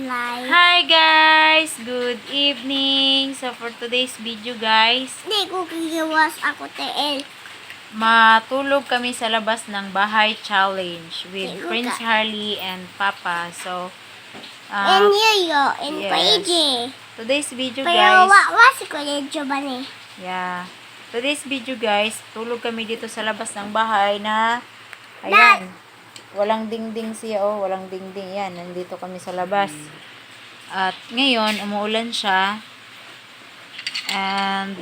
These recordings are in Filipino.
live. Hi guys! Good evening! So for today's video guys, Hindi ko kikiwas ako TL. matulog kami sa labas ng bahay challenge with Tigo Prince ka. Harley and Papa. So, And Yoyo, and yes. KJ. Today's video Pero guys, si Kuya Giovanni. yeah. Today's video guys, tulog kami dito sa labas ng bahay na, ayan, walang dingding siya, oh, walang dingding, yan, nandito kami sa labas. At ngayon, umuulan siya. And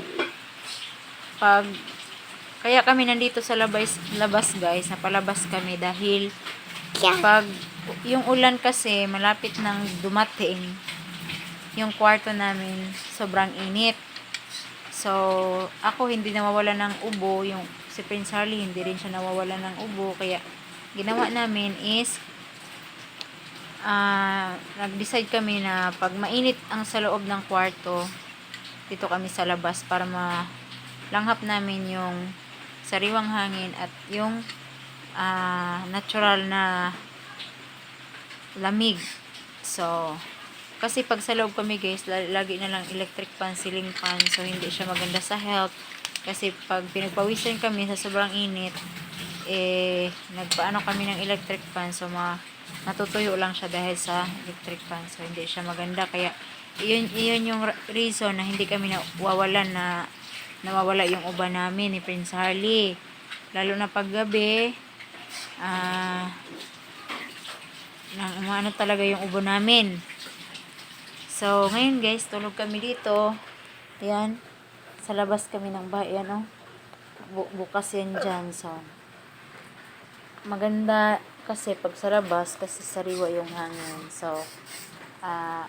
kaya kami nandito sa labas guys, napalabas kami dahil pag yung ulan kasi malapit nang dumating, yung kwarto namin sobrang init. So, ako hindi nawawala ng ubo, yung si Prince Harley hindi rin siya nawawala ng ubo, kaya ginawa namin is nag-decide kami na pag mainit ang sa loob ng kwarto, dito kami sa labas para malanghap namin yung sariwang hangin at yung natural na lamig. So, kasi pag sa loob kami guys, lagi na lang electric fan, ceiling fan, so hindi siya maganda sa health. Kasi pag pinagpawisan kami sa sobrang init, nagpaano kami ng electric fan, so natutuyo lang siya dahil sa electric fan, so hindi siya maganda. Kaya iyon yung reason na hindi kami nawawala yung uban namin ni Prince Harley, lalo na pag gabi. Ano talaga yung ubo namin. So ngayon guys, tulog kami dito, ayan, sa labas kami ng bahay, ayan, oh, bukas yan dyan. So maganda kasi pag sa labas kasi sariwa yung hangin. So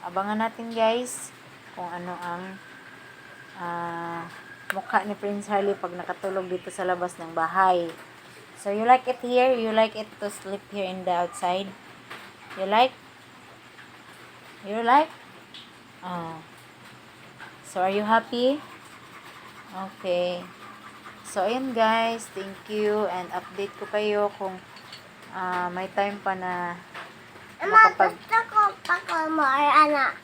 abangan natin guys kung ano ang mukha ni Prince Harley pag nakatulog dito sa labas ng bahay. So you like it here? You like it to sleep here in the outside? You like? You like? So are you happy? Okay. So ayan guys, thank you, and update ko kayo kung may time pa na Gusto ko anak.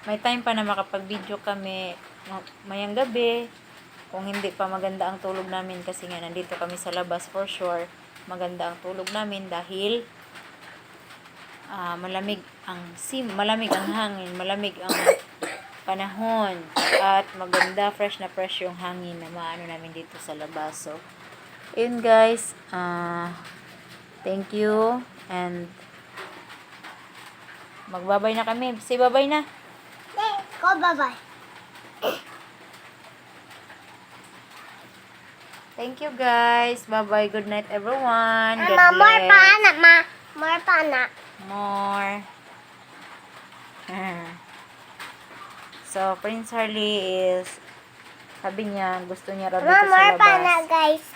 may time pa na makapag-video kami mayang gabi. Kung hindi pa maganda ang tulog namin kasi nga nandito kami sa labas, for sure maganda ang tulog namin dahil malamig ang hangin, malamig ang panahon, at maganda, fresh na fresh yung hangin na maano namin dito sa labas. So yun guys, thank you, and magbabay na kami. Say bye-bye na. Ko bye-bye. Thank you guys. Bye-bye. Good night everyone. God More pa bless. anak, More pa anak. More. So, Prince Harley is, sabi niya, gusto niya raw dito sa More pa labas. anak guys,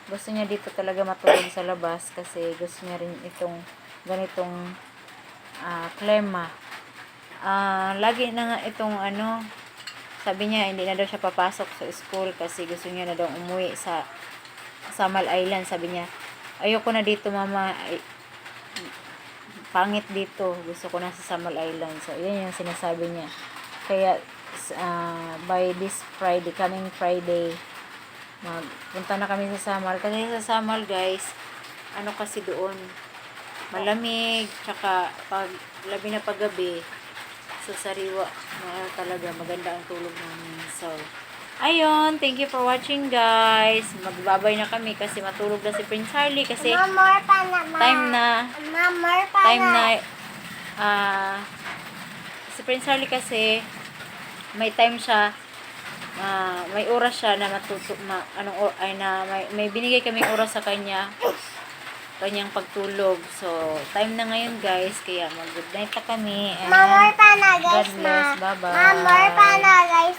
Gusto niya dito talaga matulog sa labas kasi gusto niya rin itong ganitong klima. Lagi na nga itong sabi niya hindi na daw siya papasok sa school kasi gusto niya na daw umuwi sa Samal Island. Sabi niya, ayoko na dito mama, pangit dito, gusto ko na sa Samal Island. So yan yung sinasabi niya. Kaya by this Friday, coming Friday, magpunta na kami sa Samal. Kasi sa Samal guys, kasi doon malamig, tsaka labi na paggabi, so sariwa talaga, maganda ang tulog namin. So ayun, thank you for watching guys. Magbabay na kami kasi matulog na si Prince Harley kasi more pa anak, time na si Prince Harley kasi may time siya, may oras siya na may binigay kaming oras sa kanyang pagtulog. So time na ngayon guys, kaya mag-good night na kami, and more pa na guys, God bless. Bye bye. More pa na guys,